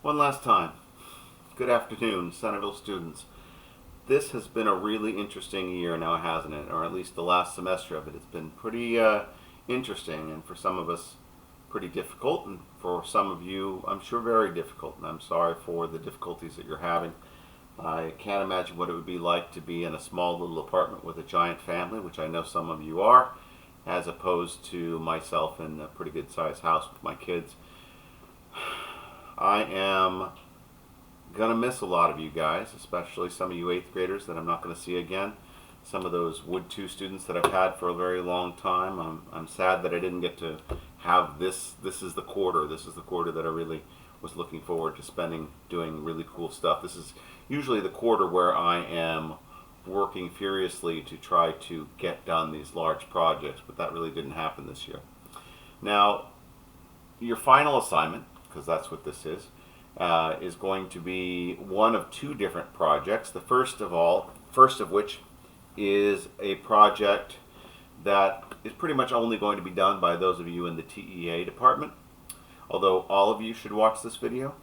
One last time. Good afternoon, Centerville students. This has been a really interesting year now, hasn't it? Or at least the last semester of it. It's been pretty interesting, and for some of us pretty difficult, and for some of you I'm sure very difficult, and I'm sorry for the difficulties that you're having. I can't imagine what it would be like to be in a small little apartment with a giant family, which I know some of you are, as opposed to myself in a pretty good sized house with my kids. I am gonna miss a lot of you guys, especially some of you 8th graders that I'm not gonna see again. Some of those Wood 2 students that I've had for a very long time. I'm sad that I didn't get to have this. This is the quarter that I really was looking forward to spending doing really cool stuff. This is usually the quarter where I am working furiously to try to get done these large projects, but that really didn't happen this year. Now, your final assignment, because that's what this is going to be one of 2 different projects. The first of which is a project that is pretty much only going to be done by those of you in the TEA department, although all of you should watch this video.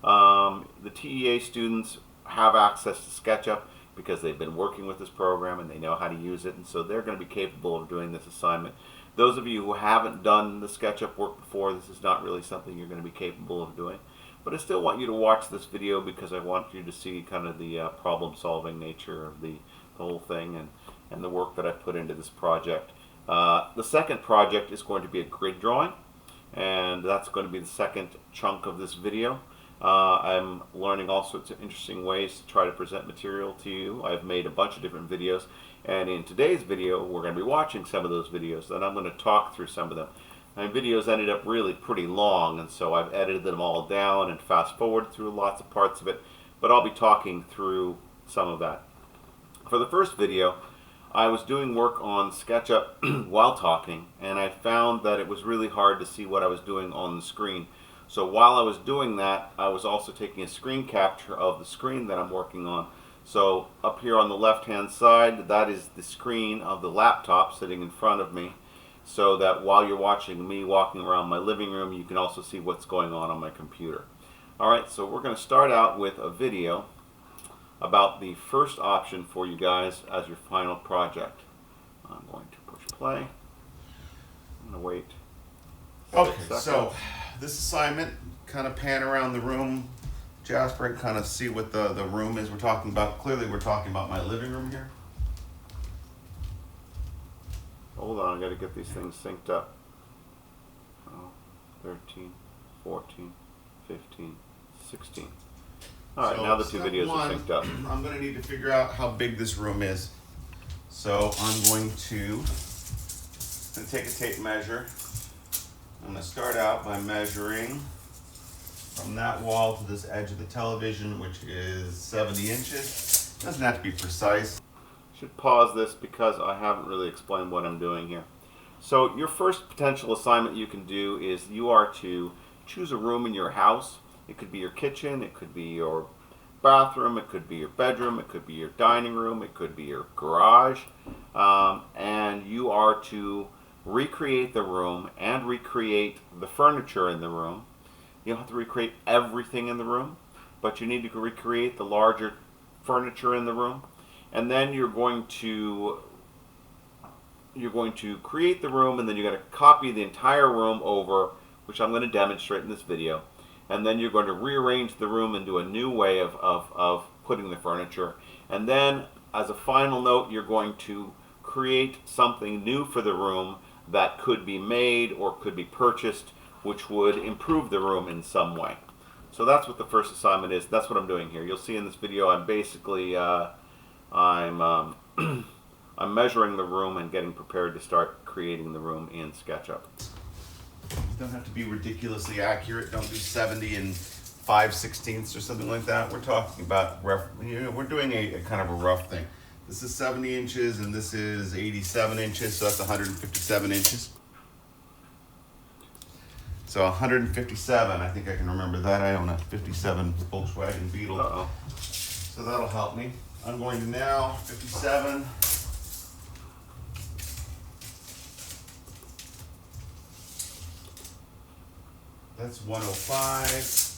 The TEA students have access to Sketchup because they've been working with this program and they know how to use it, and so they're going to be capable of doing this assignment. Those of you who haven't done the Sketchup work before, this is not really something you're going to be capable of doing. But I still want you to watch this video because I want you to see kind of the problem-solving nature of the whole thing and the work that I put into this project. The second project is going to be a grid drawing, and that's going to be the second chunk of this video. I'm learning all sorts of interesting ways to try to present material to you. I've made a bunch of different videos, and in today's video we're going to be watching some of those videos, and I'm going to talk through some of them. My videos ended up really pretty long, and so I've edited them all down and fast forwarded through lots of parts of it, but I'll be talking through some of that. For the first video, I was doing work on SketchUp while talking, and I found that it was really hard to see what I was doing on the screen. So while I was doing that, I was also taking a screen capture of the screen that I'm working on. So up here on the left hand side, that is the screen of the laptop sitting in front of me, so that while you're watching me walking around my living room, you can also see what's going on my computer. Alright, so we're going to start out with a video about the first option for you guys as your final project. I'm going to push play. I'm going to wait 6 seconds. So this assignment, kind of pan around the room, Jasper, and kind of see what the room is we're talking about. Clearly we're talking about my living room here. Hold on, I got to get these things synced up. 13, 14, 15, 16. Alright, so now the 2 videos are synced up. I'm going to need to figure out how big this room is. So I'm going to take a tape measure. I'm going to start out by measuring from that wall to this edge of the television, which is 70 inches. Doesn't have to be precise. Should pause this because I haven't really explained what I'm doing here. So your first potential assignment you can do is you are to choose a room in your house. It could be your kitchen, it could be your bathroom, it could be your bedroom, it could be your dining room, it could be your garage, and you are to recreate the room and recreate the furniture in the room. You don't have to recreate everything in the room, but you need to recreate the larger furniture in the room. And then you're going to create the room, and then you're going to copy the entire room over, which I'm going to demonstrate in this video. And then you're going to rearrange the room and do a new way of putting the furniture. And then, as a final note, you're going to create something new for the room that could be made or could be purchased, which would improve the room in some way. So that's what the first assignment is. That's what I'm doing here. You'll see in this video I'm basically I'm measuring the room and getting prepared to start creating the room in SketchUp. You don't have to be ridiculously accurate. Don't do 70 and 5/16 or something like that. We're talking about we're doing a kind of a rough thing. This is 70 inches and this is 87 inches, so that's 157 inches. So 157, I think I can remember that. I own a 57 Volkswagen Beetle. So that'll help me. I'm going to now 57. That's 105.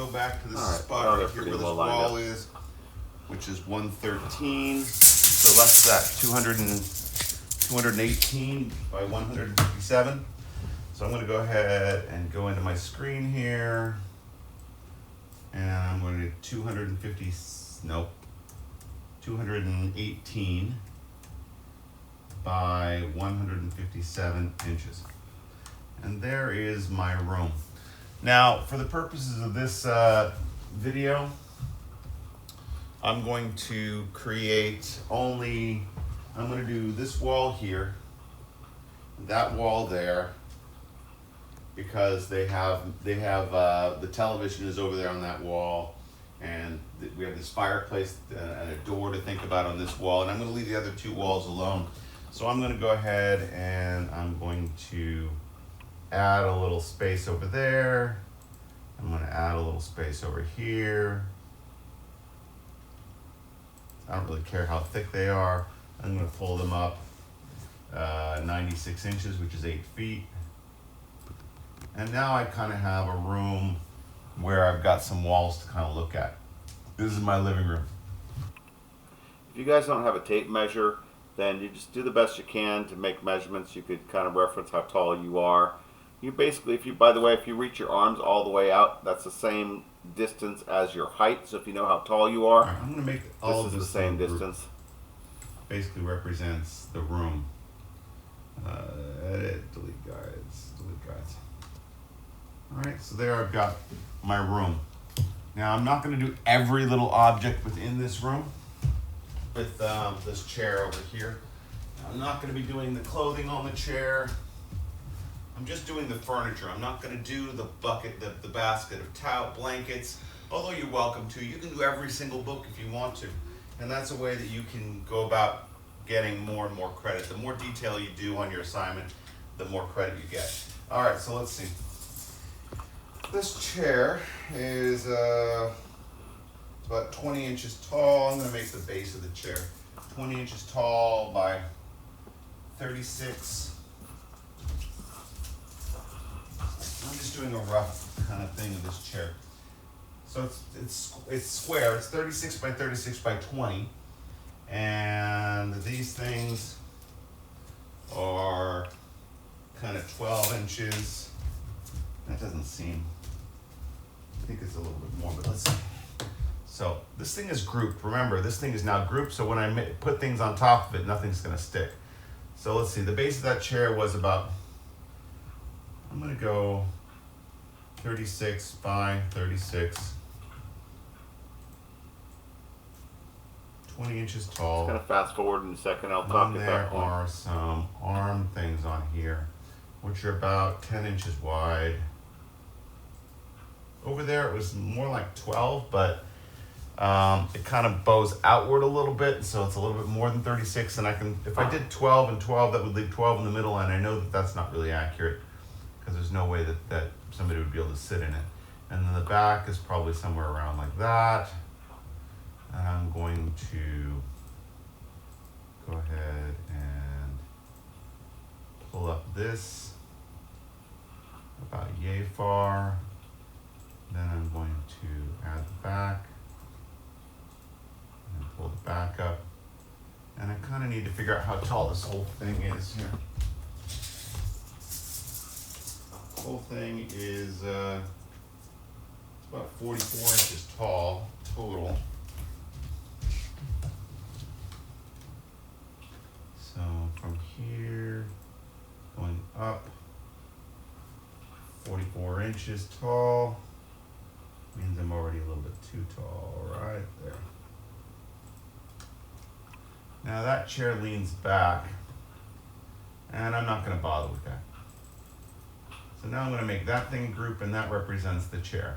go back to this All right, spot well, right they're here pretty where this well lined wall up. is, which is 113. So that's that 218 by 157. So I'm going to go ahead and go into my screen here, and I'm going to 218 by 157 inches. And there is my room. Now, for the purposes of this video, I'm going to I'm going to do this wall here, that wall there, because they have the television is over there on that wall, and we have this fireplace and a door to think about on this wall, and I'm going to leave the other two walls alone. So I'm going to go ahead and I'm going to add a little space over there. I'm going to add a little space over here. I don't really care how thick they are. I'm going to pull them up 96 inches, which is 8 feet. And now I kind of have a room where I've got some walls to kind of look at. This is my living room. If you guys don't have a tape measure, then you just do the best you can to make measurements. You could kind of reference how tall you are. You basically, if you reach your arms all the way out, that's the same distance as your height. So if you know how tall you are, All right, I'm going to make all this of is this the same group distance. basically represents the room. Edit, delete guides. All right, so there I've got my room. Now I'm not going to do every little object within this room with this chair over here. I'm not going to be doing the clothing on the chair. I'm just doing the furniture. I'm not going to do the bucket, the basket of towel, blankets, although you're welcome to. You can do every single book if you want to. And that's a way that you can go about getting more and more credit. The more detail you do on your assignment, the more credit you get. All right, so let's see. This chair is about 20 inches tall. I'm going to make the base of the chair 20 inches tall by 36. I'm just doing a rough kind of thing of this chair. So it's square. It's 36 by 36 by 20. And these things are kind of 12 inches. That doesn't seem, I think it's a little bit more, but let's see. So this thing is grouped. Remember, this thing is now grouped, so when I put things on top of it, nothing's going to stick. So let's see. The base of that chair was about, I'm going to go 36 by 36. 20 inches tall. Kind of fast forward in a second. I'll And talk then at there that point. are some arm things on here, which are about 10 inches wide. Over there it was more like 12, but it kind of bows outward a little bit, so it's a little bit more than 36. And I can, if I did 12 and 12, that would leave 12 in the middle, and I know that that's not really accurate because there's no way that somebody would be able to sit in it. And then the back is probably somewhere around like that. And I'm going to go ahead and pull up this about yay far. Then I'm going to add the back and pull the back up. And I kind of need to figure out how tall this whole thing is here. The whole thing is it's about 44 inches tall total. So from here, going up, 44 inches tall, means I'm already a little bit too tall, right there. Now that chair leans back, and I'm not going to bother with that. So now I'm going to make that thing a group, and that represents the chair.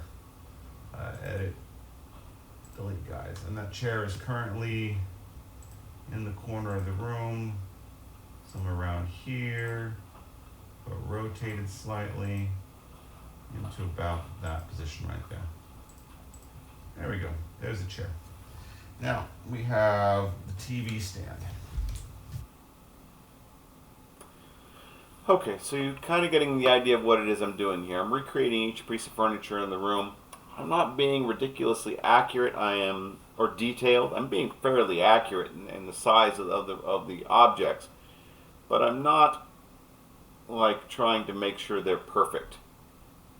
Edit, delete guys, and that chair is currently in the corner of the room, somewhere around here, but rotated slightly into about that position right there. There we go. There's the chair. Now we have the TV stand. Okay, so you're kind of getting the idea of what it is I'm doing here. I'm recreating each piece of furniture in the room I'm not being ridiculously accurate. Or detailed. I'm being fairly accurate in the size of the objects, but I'm not like trying to make sure they're perfect.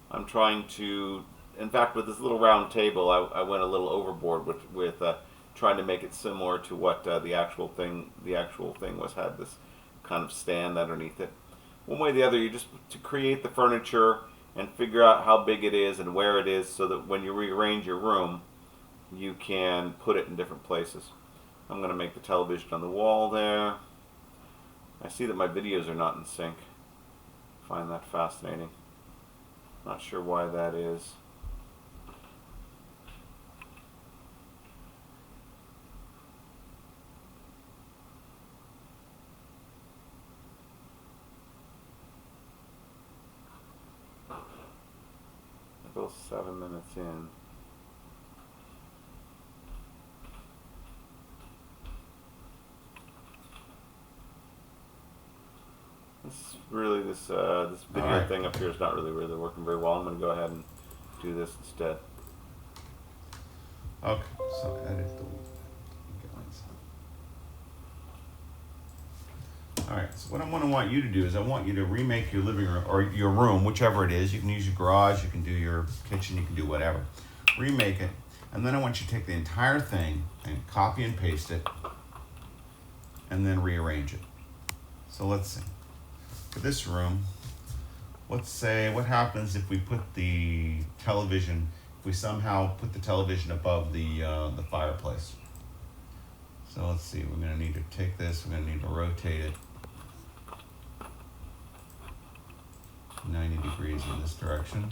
I'm trying to, in fact, with this little round table, I went a little overboard with trying to make it similar to what the actual thing was, had this kind of stand underneath it. One way or the other, you just to create the furniture and figure out how big it is and where it is, so that when you rearrange your room, you can put it in different places. I'm going to make the television on the wall there. I see that my videos are not in sync. I find that fascinating. Not sure why that is. We're both 7 minutes in. This video thing up here is not really working very well. I'm going to go ahead and do this instead. Okay, so edit the Alright, so what I'm going to want you to do is I want you to remake your living room, or your room, whichever it is. You can use your garage, you can do your kitchen, you can do whatever. Remake it, and then I want you to take the entire thing and copy and paste it, and then rearrange it. So let's see. For this room, let's say, what happens if we put the television, if we somehow put the television above the fireplace? So let's see, we're going to need to take this, we're going to need to rotate it 90 degrees in this direction,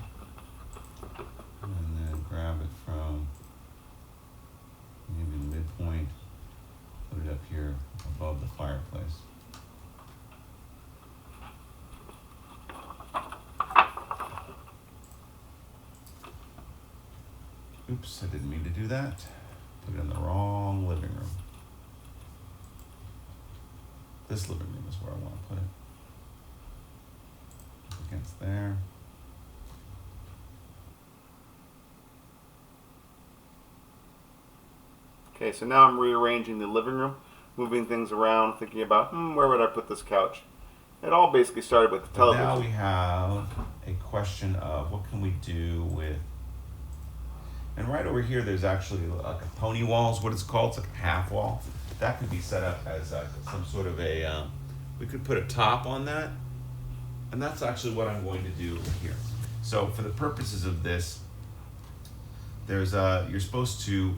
and then grab it from maybe the midpoint, put it up here above the fireplace. Oops, I didn't mean to do that. Put it in the wrong living room. This living room is where I want to put it. Against there. Okay, so now I'm rearranging the living room, moving things around, thinking about, where would I put this couch? It all basically started with the television. Now we have a question of what can we do with, and right over here there's actually like a pony wall is what it's called. It's like a half wall. That could be set up as some sort of a, we could put a top on that, and that's actually what I'm going to do here. So for the purposes of this, there's you're supposed to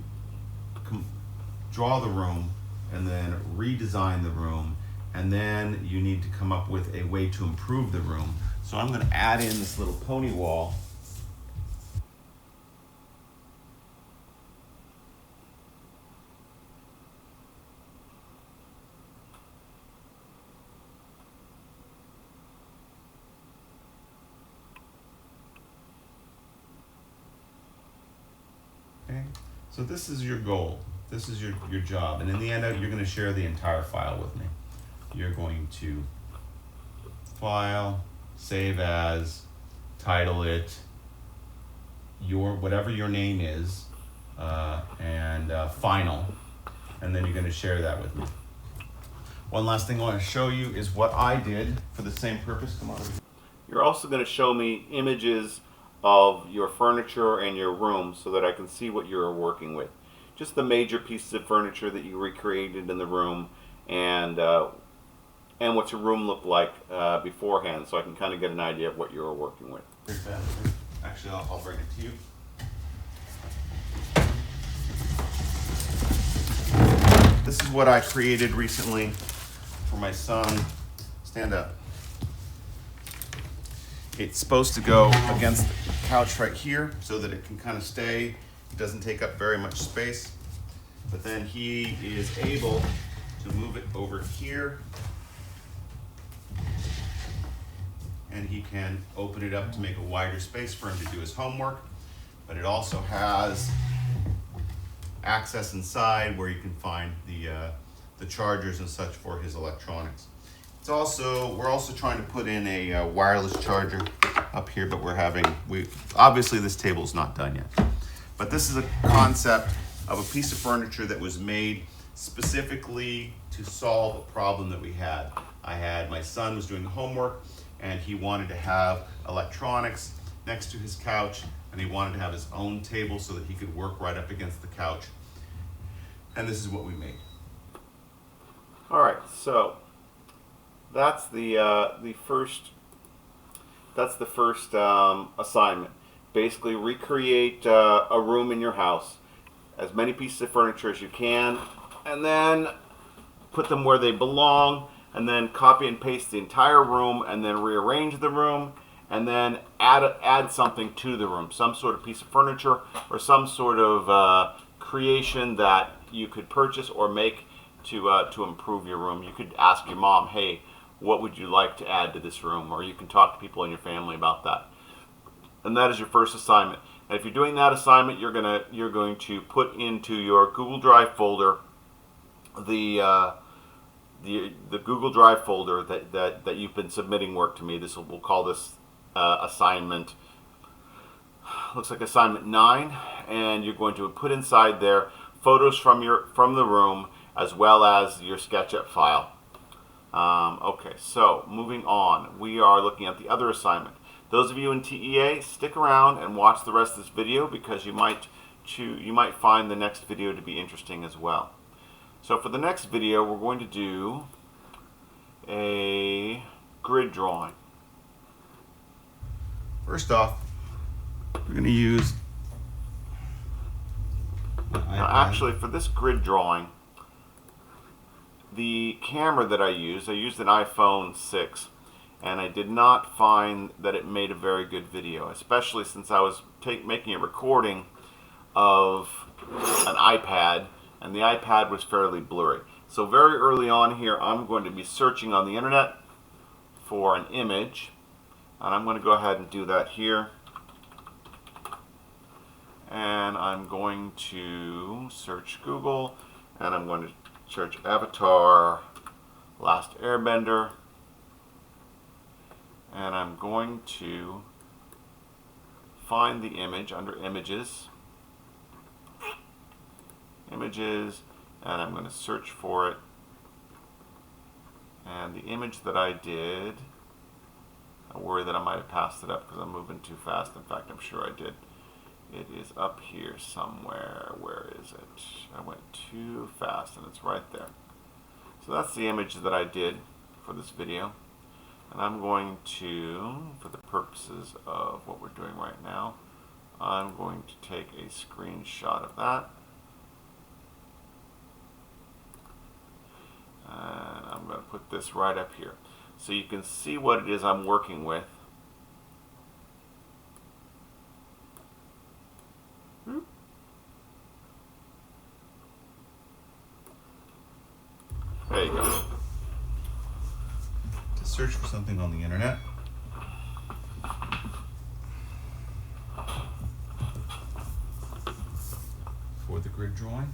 draw the room and then redesign the room, and then you need to come up with a way to improve the room. So I'm going to add in this little pony wall. Okay, so this is your goal. This is your job. And in the end, you're going to share the entire file with me. You're going to file, save as, title it, whatever your name is, and final. And then you're going to share that with me. One last thing I want to show you is what I did for the same purpose. Come on over here. You're also going to show me images of your furniture and your room so that I can see what you're working with. Just the major pieces of furniture that you recreated in the room, and what your room looked like beforehand, so I can kind of get an idea of what you were working with. Actually, I'll bring it to you. This is what I created recently for my son. Stand up. It's supposed to go against the couch right here so that it can kind of stay. It doesn't take up very much space. But then he is able to move it over here, and he can open it up to make a wider space for him to do his homework. But it also has access inside where you can find the chargers and such for his electronics. We're also trying to put in a wireless charger up here, but obviously this table is not done yet. But this is a concept of a piece of furniture that was made specifically to solve a problem that we had. My son was doing homework and he wanted to have electronics next to his couch, and he wanted to have his own table so that he could work right up against the couch. And this is what we made. All right, so that's the first assignment. Basically, recreate a room in your house, as many pieces of furniture as you can, and then put them where they belong, and then copy and paste the entire room, and then rearrange the room, and then add something to the room, some sort of piece of furniture or some sort of creation that you could purchase or make to improve your room. You could ask your mom, hey, what would you like to add to this room? Or you can talk to people in your family about that. And that is your first assignment. And if you're doing that assignment, you're going to put into your Google Drive folder the Google Drive folder that you've been submitting work to me. We'll call this assignment, looks like assignment 9, and you're going to put inside there photos from the room as well as your SketchUp file. Okay, so moving on, we are looking at the other assignment. Those of you in TEA, stick around and watch the rest of this video because you might find the next video to be interesting as well. So for the next video, we're going to do a grid drawing. First off, we're going to use now, actually, for this grid drawing, the camera that I used an iPhone 6, and I did not find that it made a very good video, especially since I was making a recording of an iPad, and the iPad was fairly blurry. So very early on here, I'm going to be searching on the internet for an image, and I'm going to go ahead and do that here. And I'm going to search Google, and I'm going to search Avatar Last Airbender, and I'm going to find the image under images, and I'm going to search for it. And the image that I did, I worry that I might have passed it up because I'm moving too fast. In fact, I'm sure I did. It is up here somewhere. Where is it? I went too fast, and it's right there. So that's the image that I did for this video. And I'm going to, for the purposes of what we're doing right now, I'm going to take a screenshot of that. And I'm going to put this right up here so you can see what it is I'm working with. There you go. to search for something on the internet. For the grid drawing.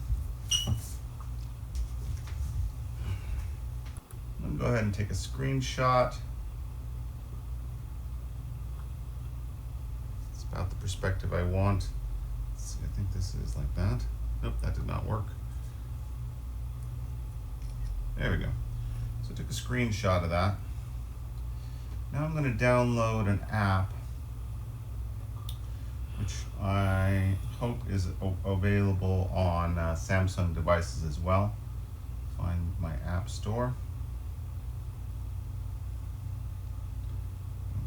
I'm going to go ahead and take a screenshot. It's about the perspective I want. Let's see, I think this is like that. Nope, that did not work. There we go. So I took a screenshot of that. Now I'm going to download an app, which I hope is available on Samsung devices as well. Find my app store.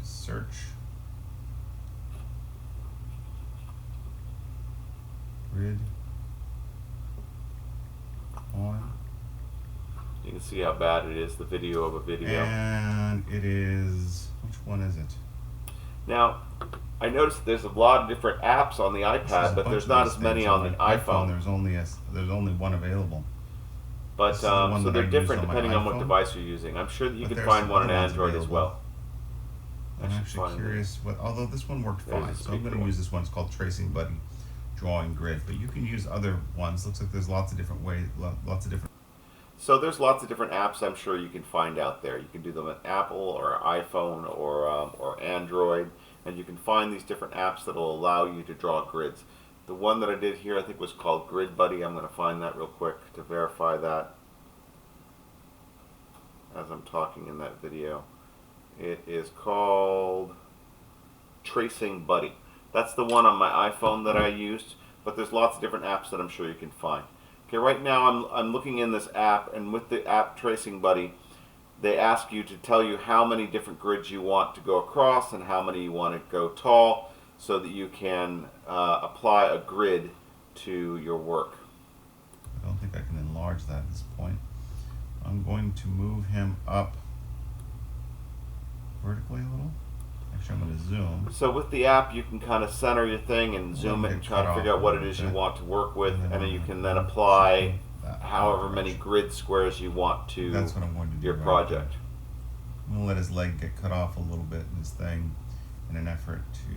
Search. Grid. On. You can see how bad it is, the video of a video. And it is, which one is it? Now, I noticed there's a lot of different apps on the iPad, but there's not as many on the iPhone. There's only one available. But so they're different depending on what device you're using. I'm sure that you can find one on Android as well. I'm actually curious although this one worked fine, so I'm going to use this one. It's called Tracing Buddy Drawing Grid, but you can use other ones. Looks like there's lots of different ways, lots of different. So there's lots of different apps I'm sure you can find out there. You can do them on Apple or iPhone or Android, and you can find these different apps that will allow you to draw grids. The one that I did here I think was called Grid Buddy. I'm going to find that real quick to verify that as I'm talking in that video. It is called Tracing Buddy. That's the one on my iPhone that I used, but there's lots of different apps that I'm sure you can find. Okay, right now I'm looking in this app, and with the app Tracing Buddy, they ask you to tell you how many different grids you want to go across and how many you want to go tall, so that you can apply a grid to your work. I don't think I can enlarge that at this point. I'm going to move him up vertically a little. Actually, I'm going to zoom. So with the app, you can kind of center your thing and zoom it and try to figure out what it is you want to work with, and then you can then apply however many grid squares you want to That's what I'm going to do your right project. there. I'm going to let his leg get cut off a little bit in this thing in an effort to...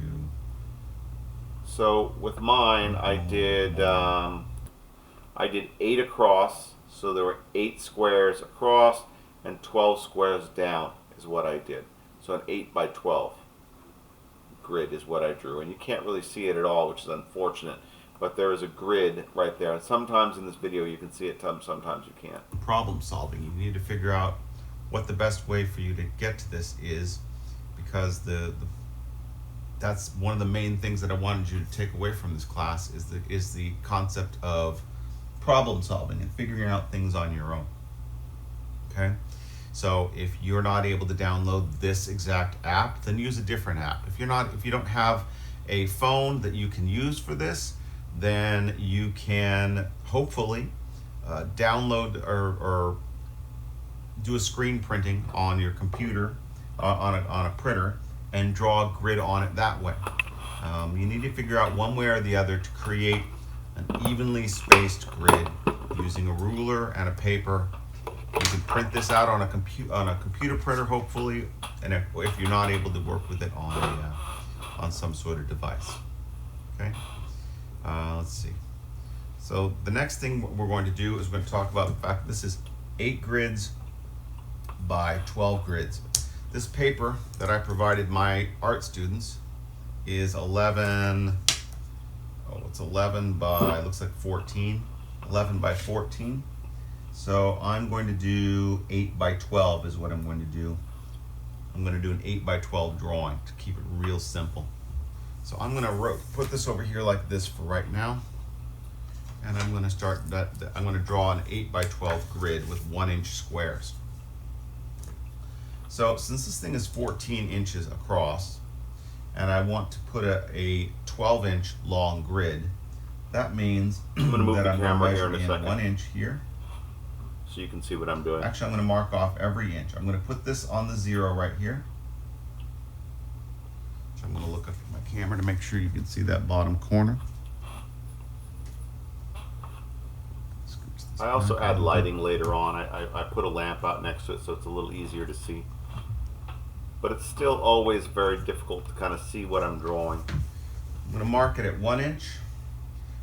So with mine, I did 8 across, so there were 8 squares across and 12 squares down is what I did. So an 8 by 12 grid is what I drew, and you can't really see it at all, which is unfortunate, but there is a grid right there, and sometimes in this video you can see it, sometimes you can't. Problem solving. You need to figure out what the best way for you to get to this is, because that's one of the main things that I wanted you to take away from this class is the concept of problem solving and figuring out things on your own. Okay? So if you're not able to download this exact app, then use a different app. If you don't have a phone that you can use for this, then you can hopefully download or do a screen printing on your computer on a printer and draw a grid on it that way. You need to figure out one way or the other to create an evenly spaced grid using a ruler and a paper. You can print this out on a computer printer, hopefully, and if you're not able to work with it on some sort of device. Okay. Let's see. So the next thing we're going to do is we're going to talk about the fact that this is 8 grids by 12 grids. This paper that I provided my art students is 11 by, looks like 14, 11 by 14. So I'm going to do 8 by 12 is what I'm going to do. I'm going to do an 8 by 12 drawing to keep it real simple. So I'm going to put this over here like this for right now. And I'm going to start I'm going to draw an 8 by 12 grid with 1-inch squares. So since this thing is 14 inches across, and I want to put a 12-inch long grid, that means I'm going to move that the I'm going to camera here in measure a in second 1 inch here. so you can see what I'm doing. Actually, I'm going to mark off every inch. I'm going to put this on the 0 right here. So I'm going to look up at my camera to make sure you can see that bottom corner. I also add lighting later on. I put a lamp out next to it so it's a little easier to see. But it's still always very difficult to kind of see what I'm drawing. I'm going to mark it at 1 inch.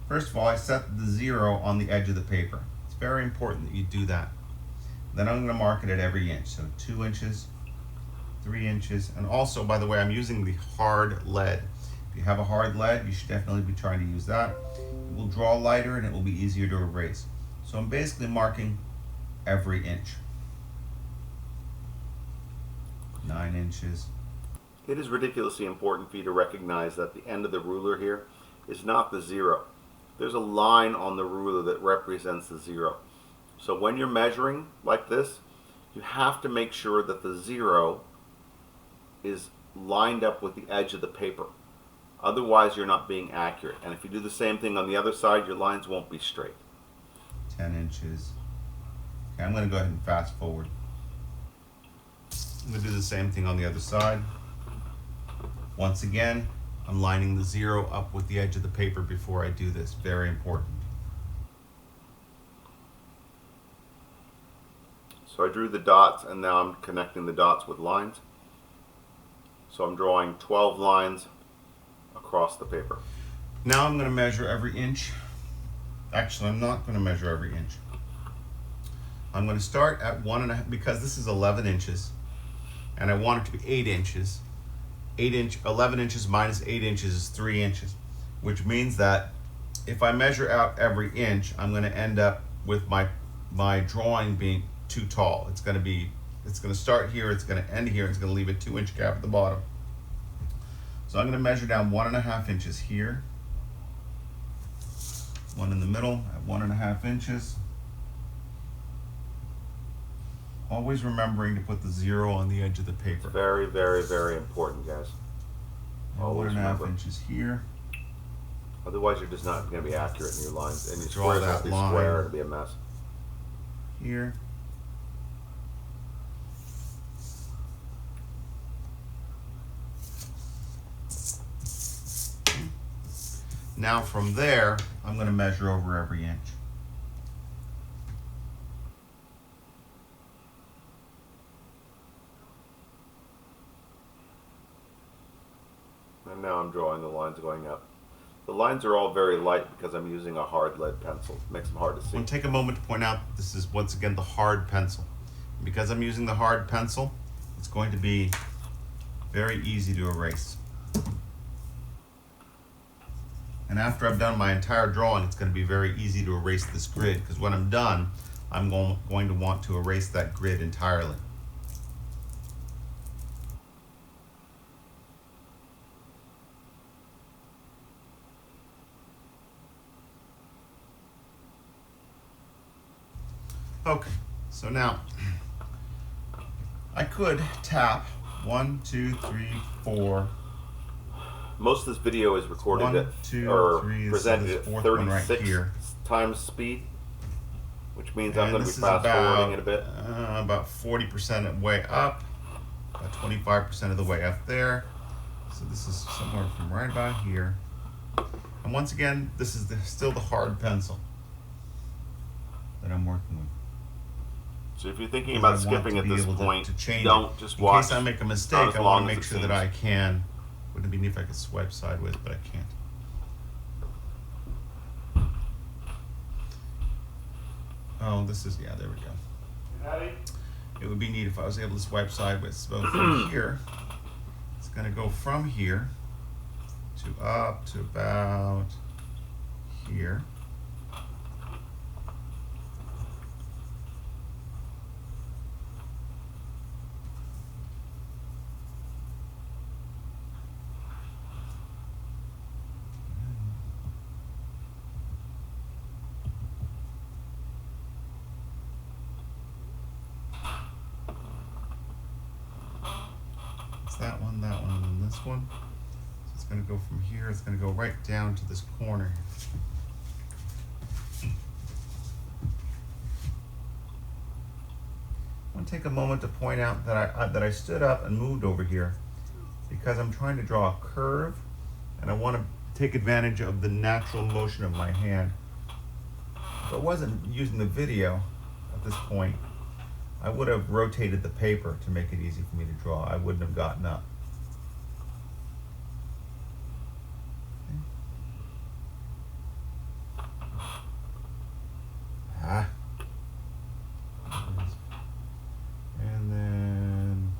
First of all, I set the 0 on the edge of the paper. It's very important that you do that. Then I'm going to mark it at every inch. So 2 inches, 3 inches, and also, by the way, I'm using the hard lead. If you have a hard lead, you should definitely be trying to use that. It will draw lighter and it will be easier to erase. So I'm basically marking every inch. 9 inches. It is ridiculously important for you to recognize that the end of the ruler here is not the 0. There's a line on the ruler that represents the 0. So when you're measuring like this, you have to make sure that the 0 is lined up with the edge of the paper. Otherwise, you're not being accurate. And if you do the same thing on the other side, your lines won't be straight. 10 inches. Okay, I'm going to go ahead and fast forward. I'm going to do the same thing on the other side. Once again, I'm lining the 0 up with the edge of the paper before I do this. Very important. So I drew the dots, and now I'm connecting the dots with lines. So I'm drawing 12 lines across the paper. Now I'm going to measure every inch. Actually, I'm not going to measure every inch. I'm going to start at 1.5, because this is 11 inches, and I want it to be 8 inches. 11 inches minus 8 inches is 3 inches, which means that if I measure out every inch, I'm going to end up with my drawing being too tall. It's going to start here, it's going to end here, it's going to leave a 2-inch gap at the bottom. So I'm going to measure down 1.5 inches here, one in the middle at 1.5 inches. Always remembering to put the 0 on the edge of the paper. Very, very, very important, guys. Always 1.5 remember. inches here. Otherwise, you're just not going to be accurate in your lines, and your Draw squares that will be line. square. It'll be a mess. Here. Now from there, I'm going to measure over every inch. And now I'm drawing the lines going up. The lines are all very light because I'm using a hard lead pencil. It makes them hard to I see. want to take a moment to point out that this is once again the hard pencil. And because I'm using the hard pencil, it's going to be very easy to erase. And after I've done my entire drawing, it's going to be very easy to erase this grid, because when I'm done, I'm going to want to erase that grid entirely. Okay, so now I could tap 1, 2, 3, 4. Most of this video is recorded 1, at 2, or 3, presented this at fourth one right 36 here. times speed, which means I'm And going to this be is fast forwarding it a about, bit. about 40% of the way up, about 25% of the way up there. So this is somewhere from right about here. And once again, this is still the hard pencil that I'm working with. So if you're thinking Because about I want skipping to at be this able point, to change don't it. just In watch. case I make a not mistake, as I long want to as make it sure that seems. I can. Wouldn't it be neat if I could swipe sideways, but I can't. Oh, this is, yeah, there we go. It would be neat if I was able to swipe sideways. So from here, it's going to go from here to up to about here. That one, and this one. So it's going to go from here, it's going to go right down to this corner. I want to take a moment to point out that I stood up and moved over here because I'm trying to draw a curve, and I want to take advantage of the natural motion of my hand. If I wasn't using the video at this point, I would have rotated the paper to make it easy for me to draw. I wouldn't have gotten up. Okay. And then,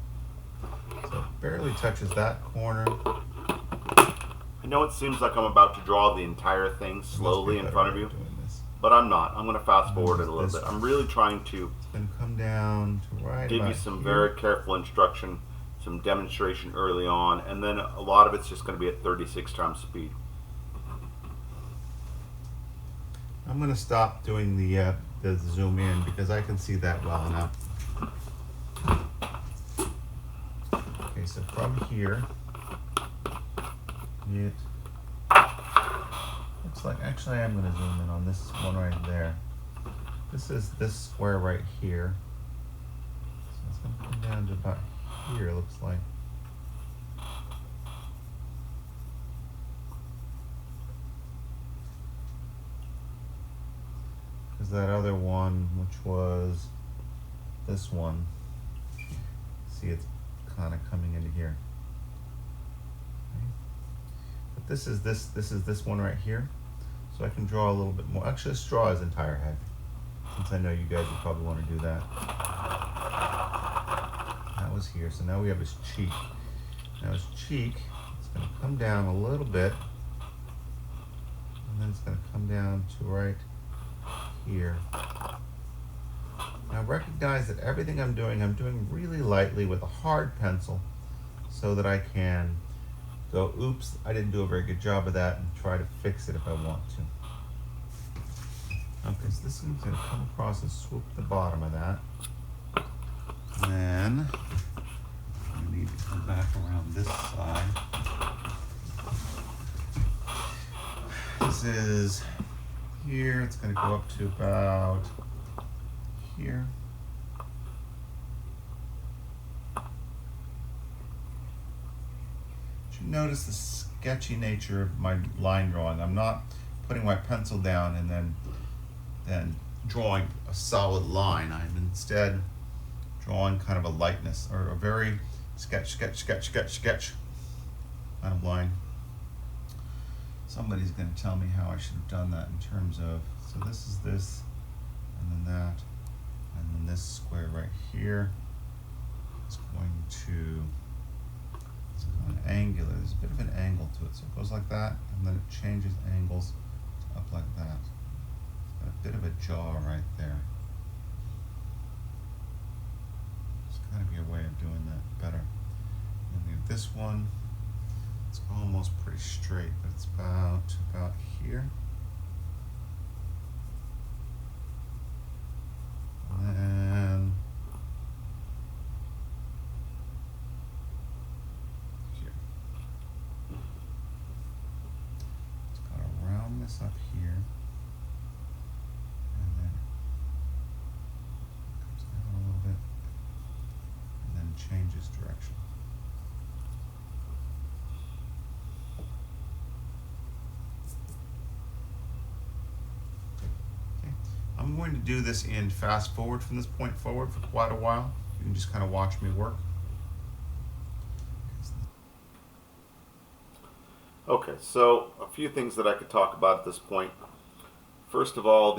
so it barely touches that corner. I know it seems like I'm about to draw the entire thing slowly in front of you, but I'm not. I'm going to fast forward it a little bit. I'm really trying to Then come down to right give you about some here. very careful instruction, some demonstration early on, and then a lot of it's just going to be at 36 times speed. I'm going to stop doing the zoom in because I can see that well enough. Okay, so from here, it looks like, actually I'm going to zoom in on this one right there. This is this square right here. So it's going to come down to about here, it looks like. Because that other one, which was this one, see, it's kind of coming into here. Okay. But this is this one right here. So I can draw a little bit more. Actually, let's draw his entire head, since I know you guys would probably want to do that. That was here, so now we have his cheek. Now his cheek, it's going to come down a little bit, and then it's going to come down to right here. Now recognize that everything I'm doing really lightly with a hard pencil so that I can go, oops, I didn't do a very good job of that, and try to fix it if I want to. Okay, so this is going to come across and swoop the bottom of that. And then I need to come back around this side. This is here, it's going to go up to about here. You notice the sketchy nature of my line drawing. I'm not putting my pencil down and then drawing a solid line. I'm instead drawing kind of a lightness or a very sketch kind of line. Somebody's going to tell me how I should have done that in terms of, so this is this, and then that, and then this square right here is going to, it's kind of angular. There's a bit of an angle to it, so it goes like that, and then it changes angles to up like that. It's got a bit of a jaw right there. There's got to be a way of doing that better. And we have this one. It's almost pretty straight, but it's about here. And then here. It's got to round this up here. And then it comes down a little bit. And then changes direction. I'm going to do this in fast forward from this point forward for quite a while. You can just kind of watch me work. Okay, so a few things that I could talk about at this point. First of all,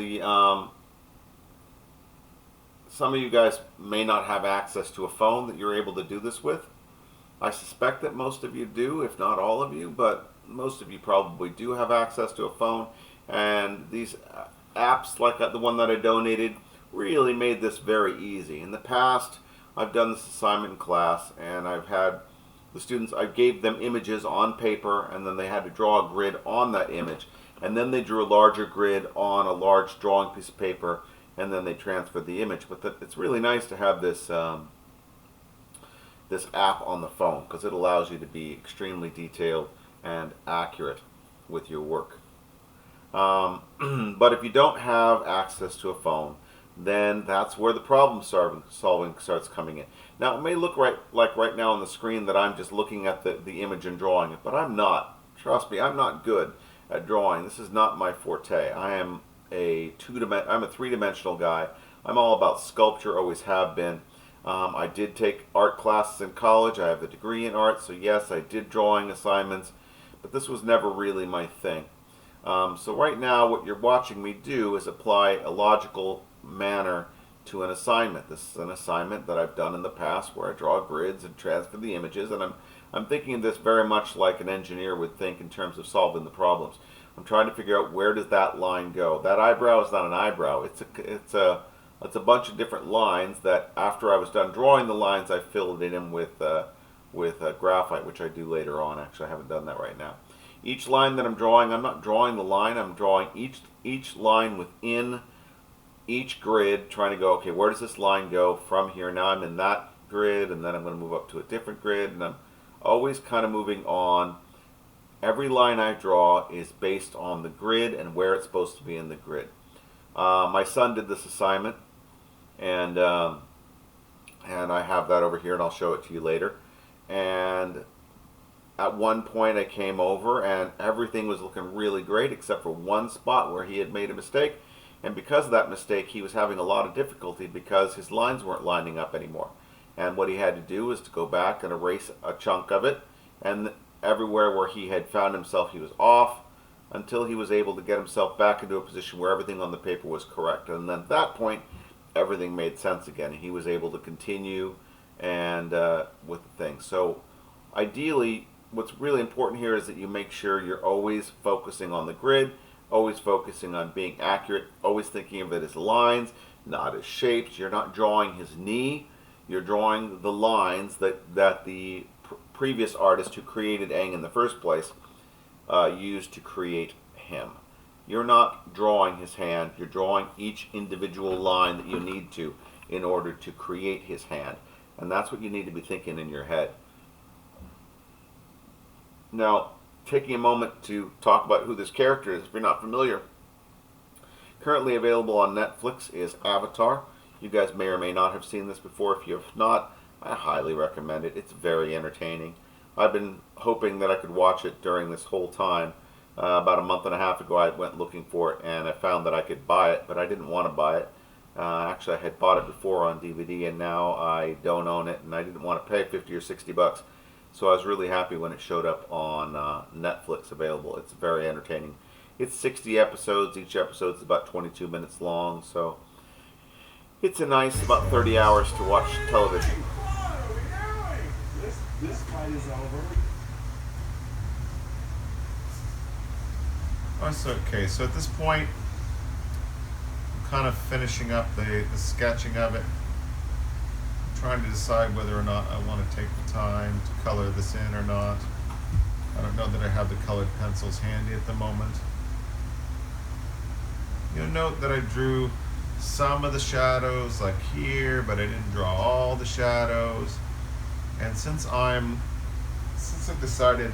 some of you guys may not have access to a phone that you're able to do this with. I suspect that most of you do, if not all of you, but most of you probably do have access to a phone, and these apps like the one that I donated really made this very easy. In the past, I've done this assignment in class, and I've had the students, I gave them images on paper, and then they had to draw a grid on that image, and then they drew a larger grid on a large drawing piece of paper, and then they transferred the image. But it's really nice to have this this app on the phone, because it allows you to be extremely detailed and accurate with your work. But if you don't have access to a phone, then that's where the problem solving starts coming in. Now, it may look like right now on the screen that I'm just looking at the image and drawing it, but I'm not. Trust me, I'm not good at drawing. This is not my forte. I'm a three-dimensional guy. I'm all about sculpture, always have been. I did take art classes in college. I have a degree in art, so yes, I did drawing assignments, but this was never really my thing. So right now what you're watching me do is apply a logical manner to an assignment. This is an assignment that I've done in the past where I draw grids and transfer the images, and I'm thinking of this very much like an engineer would think in terms of solving the problems. I'm trying to figure out where does that line go. That eyebrow is not an eyebrow. It's a bunch of different lines that after I was done drawing the lines, I filled it in with graphite, which I do later on. Actually, I haven't done that right now. Each line that I'm drawing, I'm not drawing the line, I'm drawing each line within each grid, trying to go, okay, where does this line go from here? Now I'm in that grid, and then I'm going to move up to a different grid, and I'm always kind of moving on. Every line I draw is based on the grid and where it's supposed to be in the grid. My son did this assignment, and I have that over here, and I'll show it to you later. And at one point I came over and everything was looking really great except for one spot where he had made a mistake, and because of that mistake he was having a lot of difficulty because his lines weren't lining up anymore. And what he had to do was to go back and erase a chunk of it, and everywhere where he had found himself he was off, until he was able to get himself back into a position where everything on the paper was correct. And then at that point everything made sense again, and he was able to continue and with the thing. So ideally, what's really important here is that you make sure you're always focusing on the grid always focusing on being accurate, always thinking of it as lines, not as shapes. You're not drawing his knee, you're drawing the lines that the previous artist who created Aang in the first place used to create him. You're not drawing his hand, you're drawing each individual line that you need to in order to create his hand. And that's what you need to be thinking in your head. Now, taking a moment to talk about who this character is, if you're not familiar. Currently available on Netflix is Avatar. You guys may or may not have seen this before. If you have not, I highly recommend it. It's very entertaining. I've been hoping that I could watch it during this whole time. About a month and a half ago, I went looking for it, and I found that I could buy it, but I didn't want to buy it. Actually, I had bought it before on DVD, and now I don't own it, and I didn't want to pay 50 or 60 bucks. So I was really happy when it showed up on Netflix available. It's very entertaining. It's 60 episodes. Each episode is about 22 minutes long, so it's a nice about 30 hours to watch television. What are we doing? This fight is over. Oh, it's okay. So at this point, I'm kind of finishing up the sketching of it. I'm trying to decide whether or not I want to take the time to color this in or not. I don't know that I have the colored pencils handy at the moment. You'll note that I drew some of the shadows like here, but I didn't draw all the shadows. And since I've decided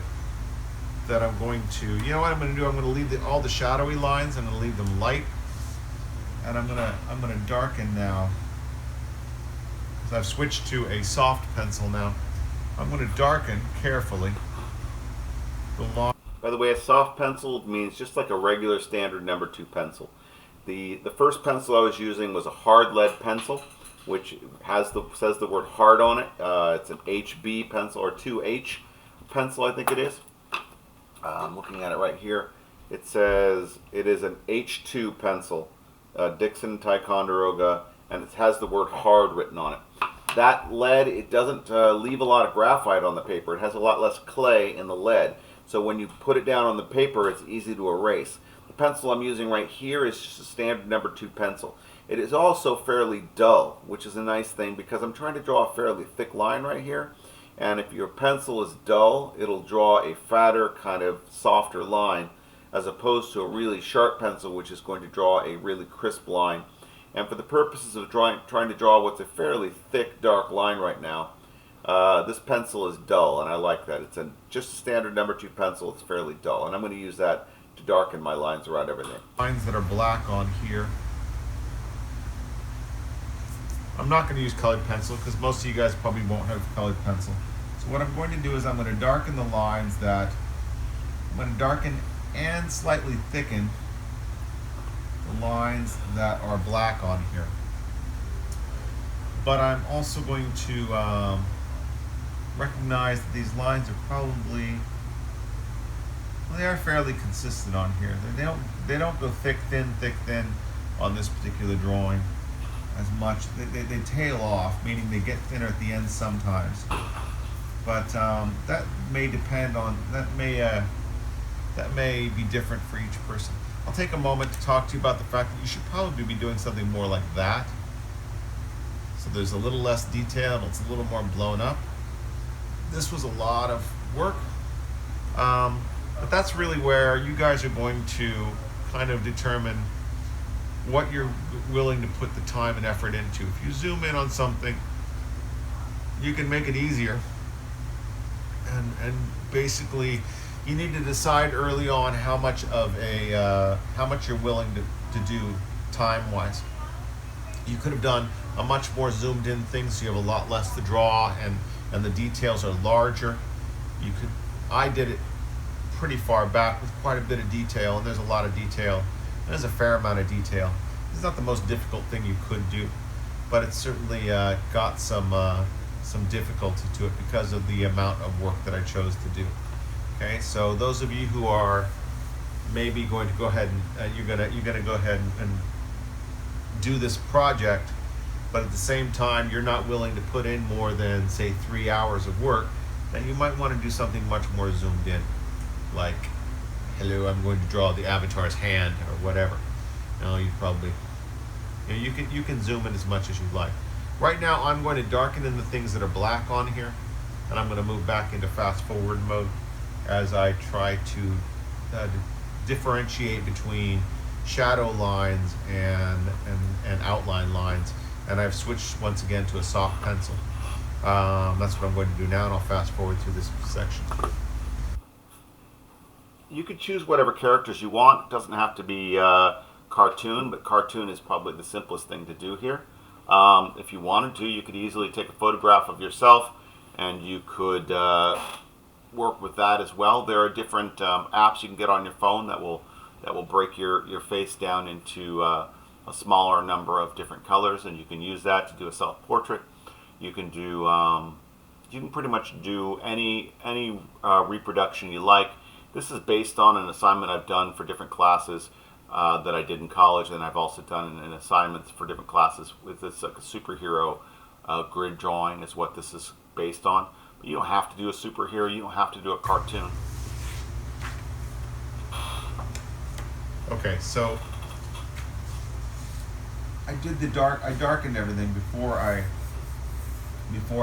that I'm going to, you know what I'm going to do? I'm going to leave all the shadowy lines. I'm going to leave them light, and I'm going to darken now. So I've switched to a soft pencil now. I'm going to darken carefully the line. By the way, a soft pencil means just like a regular standard number 2 pencil. The first pencil I was using was a hard lead pencil, which says the word hard on it. It's an HB pencil or 2H pencil, I think it is. I'm looking at it right here. It says it is an H2 pencil, Dixon Ticonderoga, and it has the word hard written on it. That lead, it doesn't leave a lot of graphite on the paper. It has a lot less clay in the lead. So when you put it down on the paper, it's easy to erase. The pencil I'm using right here is just a standard number 2 pencil. It is also fairly dull, which is a nice thing because I'm trying to draw a fairly thick line right here. And if your pencil is dull, it'll draw a fatter, kind of softer line, as opposed to a really sharp pencil, which is going to draw a really crisp line. And for the purposes of trying to draw what's a fairly thick, dark line right now, this pencil is dull, and I like that. It's just a standard number 2 pencil. It's fairly dull, and I'm going to use that to darken my lines around everything. Lines that are black on here. I'm not going to use colored pencil because most of you guys probably won't have colored pencil. So what I'm going to do is I'm going to darken the lines and slightly thicken the lines that are black on here. But I'm also going to recognize that these lines are probably, well, they are fairly consistent on here. They don't go thick, thin on this particular drawing as much. They tail off, meaning they get thinner at the end sometimes. But that may depend on, that may be different for each person. I'll take a moment to talk to you about the fact that you should probably be doing something more like that. So there's a little less detail and it's a little more blown up. This was a lot of work, but that's really where you guys are going to kind of determine what you're willing to put the time and effort into. If you zoom in on something, you can make it easier. And basically, you need to decide early on how much you're willing to do time-wise. You could have done a much more zoomed in thing, so you have a lot less to draw, and the details are larger. I did it pretty far back with quite a bit of detail, and there's a lot of detail. There's a fair amount of detail. It's not the most difficult thing you could do, but it's certainly got some difficulty to it because of the amount of work that I chose to do. Okay, so those of you who are maybe going to go ahead and you're gonna go ahead and do this project, but at the same time you're not willing to put in more than say 3 hours of work, then you might want to do something much more zoomed in, like hello, I'm going to draw the avatar's hand or whatever. You probably, you can zoom in as much as you like. Right now, I'm going to darken in the things that are black on here, and I'm going to move back into fast forward mode as I try to differentiate between shadow lines and outline lines. And I've switched once again to a soft pencil. That's what I'm going to do now, and I'll fast forward through this section. You could choose whatever characters you want. It doesn't have to be cartoon, but cartoon is probably the simplest thing to do here. If you wanted to, you could easily take a photograph of yourself, and you could work with that as well. There are different apps you can get on your phone that will break your face down into a smaller number of different colors, and you can use that to do a self-portrait. You can do you can pretty much do any reproduction you like. This is based on an assignment I've done for different classes that I did in college, and I've also done in assignments for different classes with this like a superhero grid drawing is what this is based on. But you don't have to do a superhero. You don't have to do a cartoon. Okay, so I did the dark. I darkened everything before I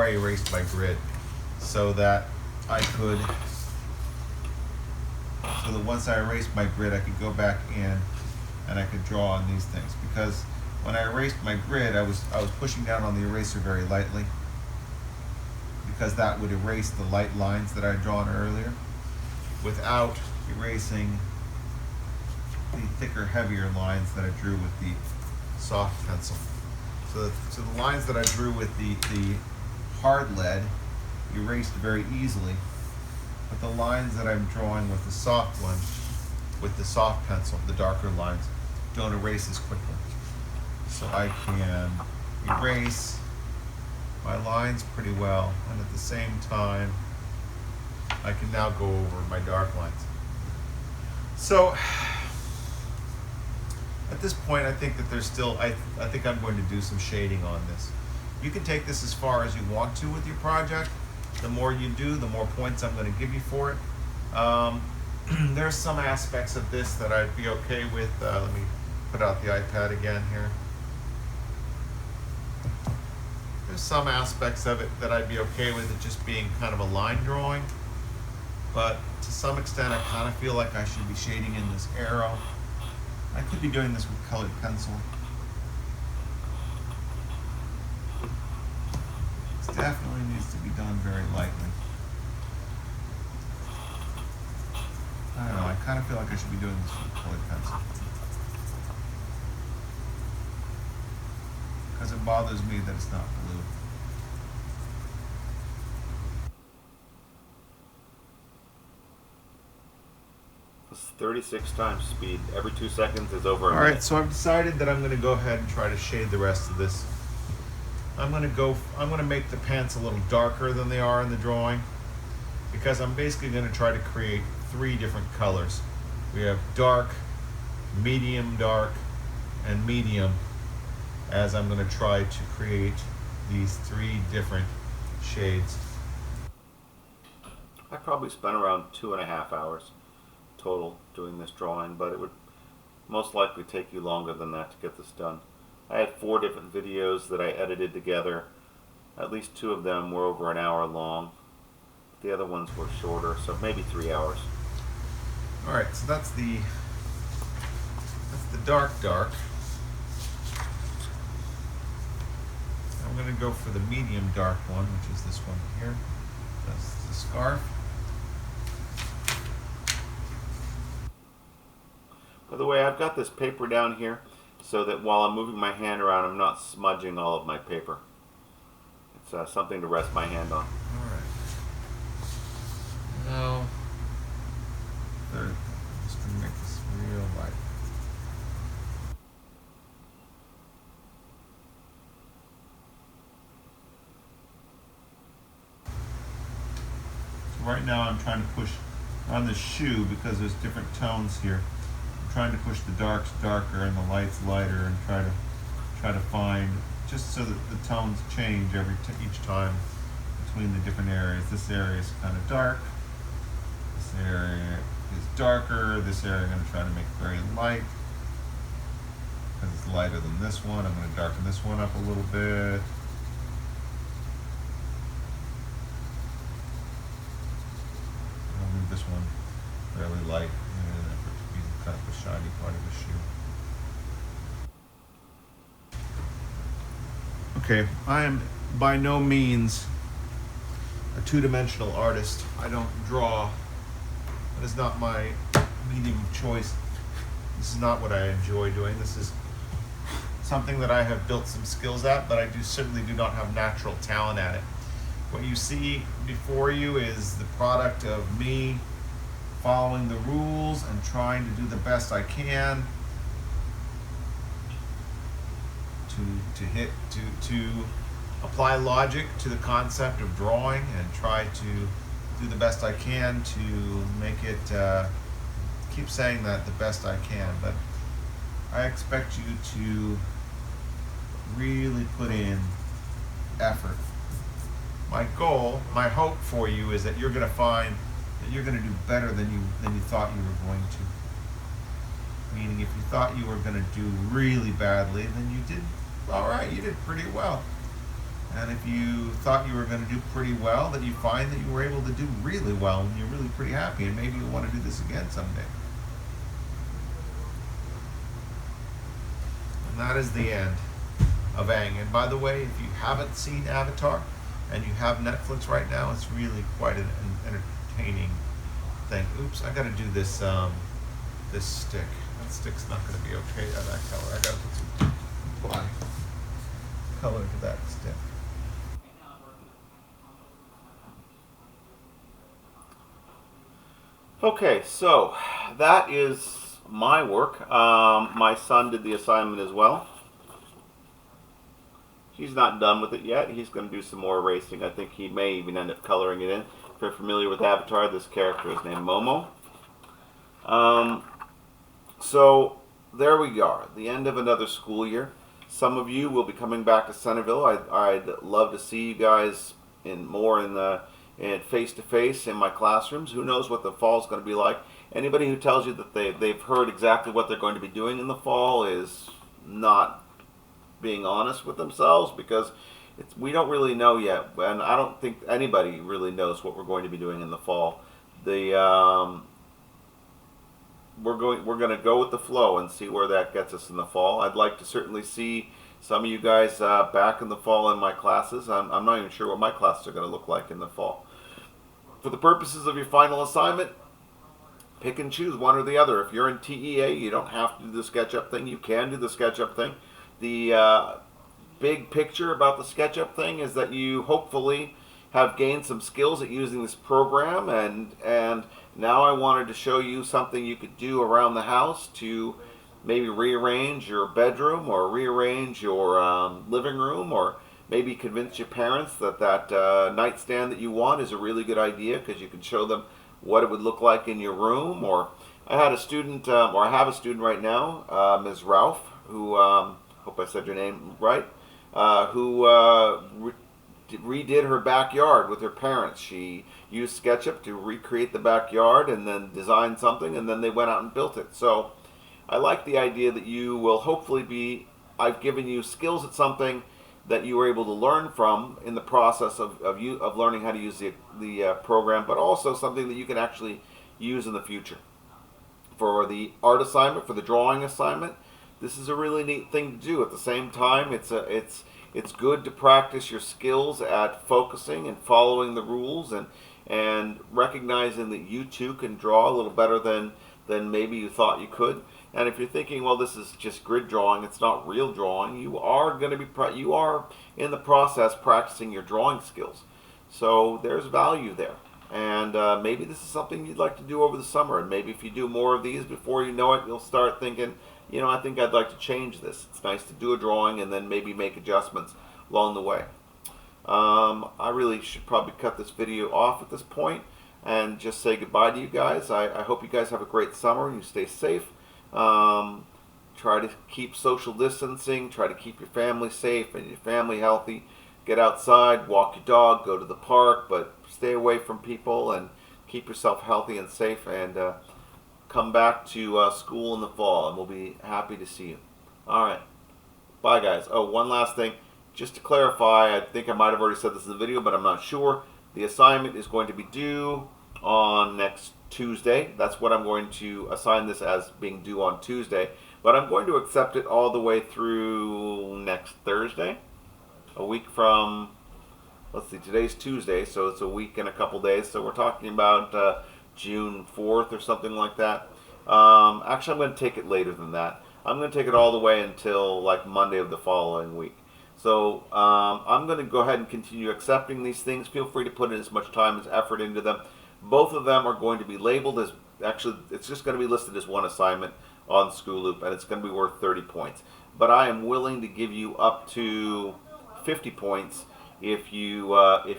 erased my grid, so that I could. So that once I erased my grid, I could go back in and I could draw on these things. Because when I erased my grid, I was pushing down on the eraser very lightly, because that would erase the light lines that I had drawn earlier, without erasing the thicker, heavier lines that I drew with the soft pencil. So the lines that I drew with the hard lead erased very easily, but the lines that I'm drawing with the soft one, with the soft pencil, the darker lines, don't erase as quickly. So I can erase my lines pretty well, and at the same time, I can now go over my dark lines. So at this point, I think that there's still, I think I'm going to do some shading on this. You can take this as far as you want to with your project. The more you do, the more points I'm going to give you for it. There's some aspects of this that I'd be okay with. Let me put out the iPad again here. There's some aspects of it that I'd be okay with it just being kind of a line drawing. But to some extent, I kind of feel like I should be shading in this arrow. I could be doing this with colored pencil. This definitely needs to be done very lightly. I don't know, I kind of feel like I should be doing this with colored pencil. Because it bothers me that it's not blue. It's 36 times speed. Every 2 seconds is over a minute. Alright, so I've decided that I'm going to go ahead and try to shade the rest of this. I'm going to make the pants a little darker than they are in the drawing, because I'm basically going to try to create 3 different colors. We have dark, medium dark, and medium, as I'm going to try to create these 3 different shades. I probably spent around 2.5 hours total doing this drawing, but it would most likely take you longer than that to get this done. I had 4 different videos that I edited together. At least 2 of them were over an hour long. The other ones were shorter, so maybe 3 hours. Alright, so that's the dark. I'm going to go for the medium dark one, which is this one here. That's the scarf. By the way, I've got this paper down here so that while I'm moving my hand around, I'm not smudging all of my paper. It's something to rest my hand on. Alright. Now, I'm just going to make this real light. So right now I'm trying to push on the shoe, because there's different tones here. I'm trying to push the darks darker and the lights lighter, and try to find, just so that the tones change each time between the different areas. This area is kind of dark. This area is darker. This area I'm going to try to make very light because it's lighter than this one. I'm going to darken this one up a little bit. I'll leave this one fairly light and for it to be kind of the shiny part of the shoe. Okay, I am by no means a two-dimensional artist. I don't draw. That is not my medium of choice. This is not what I enjoy doing. This is something that I have built some skills at, but I certainly do not have natural talent at it. What you see before you is the product of me following the rules and trying to do the best I can to apply logic to the concept of drawing and try to do the best I can to make it, keep saying that the best I can, but I expect you to really put in effort. My goal, my hope for you is that you're going to find that you're going to do better than you thought you were going to. Meaning, if you thought you were going to do really badly, then you did all right. You did pretty well. And if you thought you were going to do pretty well, then you find that you were able to do really well, and you're really pretty happy, and maybe you'll want to do this again someday. And that is the end of Aang. And by the way, if you haven't seen Avatar and you have Netflix right now, it's really quite an entertaining thing. Oops, I got to do this this stick. That stick's not going to be okay at that color. I got to put some black color to that stick. Okay, so that is my work. My son did the assignment as well. He's not done with it yet. He's going to do some more erasing. I think he may even end up coloring it in. If you're familiar with Avatar, this character is named Momo. So there we are, the end of another school year. Some of you will be coming back to Centerville. I'd love to see you guys in face-to-face in my classrooms. Who knows what the fall is going to be like. Anybody who tells you that they've heard exactly what they're going to be doing in the fall is not being honest with themselves, because we don't really know yet, and I don't think anybody really knows what we're going to be doing in the fall. We're going to go with the flow and see where that gets us in the fall. I'd like to certainly see some of you guys back in the fall in my classes. I'm not even sure what my classes are going to look like in the fall. For the purposes of your final assignment, pick and choose one or the other. If you're in TEA, you don't have to do the SketchUp thing. You can do the SketchUp thing. The big picture about the SketchUp thing is that you hopefully have gained some skills at using this program, and now I wanted to show you something you could do around the house to maybe rearrange your bedroom or rearrange your living room, or maybe convince your parents that nightstand that you want is a really good idea, because you can show them what it would look like in your room. Or I had a student, or I have a student right now, Ms. Ralph, who, hope I said your name right, who redid her backyard with her parents. She used SketchUp to recreate the backyard and then design something, and then they went out and built it. So I like the idea that you will hopefully I've given you skills at something that you were able to learn from in the process of learning how to use the program, but also something that you can actually use in the future. For the art assignment, for the drawing assignment, this is a really neat thing to do. At the same time, it's good to practice your skills at focusing and following the rules, and recognizing that you too can draw a little better than maybe you thought you could. And if you're thinking, well, this is just grid drawing, it's not real drawing, you are in the process practicing your drawing skills. So there's value there. And maybe this is something you'd like to do over the summer. And maybe if you do more of these, before you know it, you'll start thinking, I think I'd like to change this. It's nice to do a drawing and then maybe make adjustments along the way. I really should probably cut this video off at this point and just say goodbye to you guys. I hope you guys have a great summer and you stay safe. Try to keep social distancing. Try to keep your family safe and your family healthy. Get outside, walk your dog, go to the park, but stay away from people and keep yourself healthy and safe. And come back to school in the fall, and we'll be happy to see you. All right. Bye, guys. Oh, one last thing. Just to clarify, I think I might have already said this in the video, but I'm not sure. The assignment is going to be due on next Tuesday. That's what I'm going to assign this as, being due on Tuesday. But I'm going to accept it all the way through next Thursday. A week from, let's see, today's Tuesday, so it's a week and a couple days. So we're talking about June 4th or something like that. Actually, I'm going to take it later than that. I'm going to take it all the way until like Monday of the following week. So I'm going to go ahead and continue accepting these things. Feel free to put in as much time as effort into them. Both of them are going to be labeled as, actually, it's just going to be listed as one assignment on School Loop, and it's going to be worth 30 points. But I am willing to give you up to 50 points if you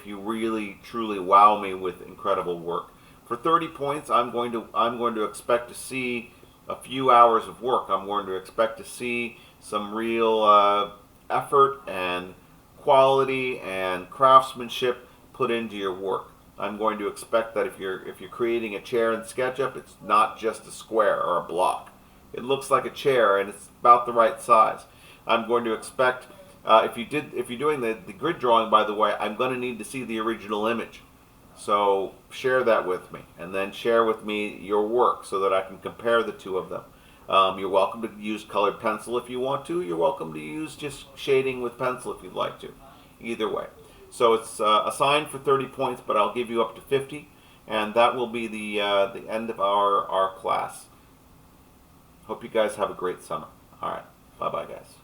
really truly wow me with incredible work. For 30 points, I'm going to expect to see a few hours of work. I'm going to expect to see some real effort and quality and craftsmanship put into your work. I'm going to expect that if you're creating a chair in SketchUp, it's not just a square or a block. It looks like a chair and it's about the right size. I'm going to expect if you're doing the grid drawing, by the way, I'm going to need to see the original image. So share that with me, and then share with me your work so that I can compare the two of them. You're welcome to use colored pencil if you want to. You're welcome to use just shading with pencil if you'd like to. Either way. So it's assigned for 30 points, but I'll give you up to 50, and that will be the end of our class. Hope you guys have a great summer. All right. Bye-bye, guys.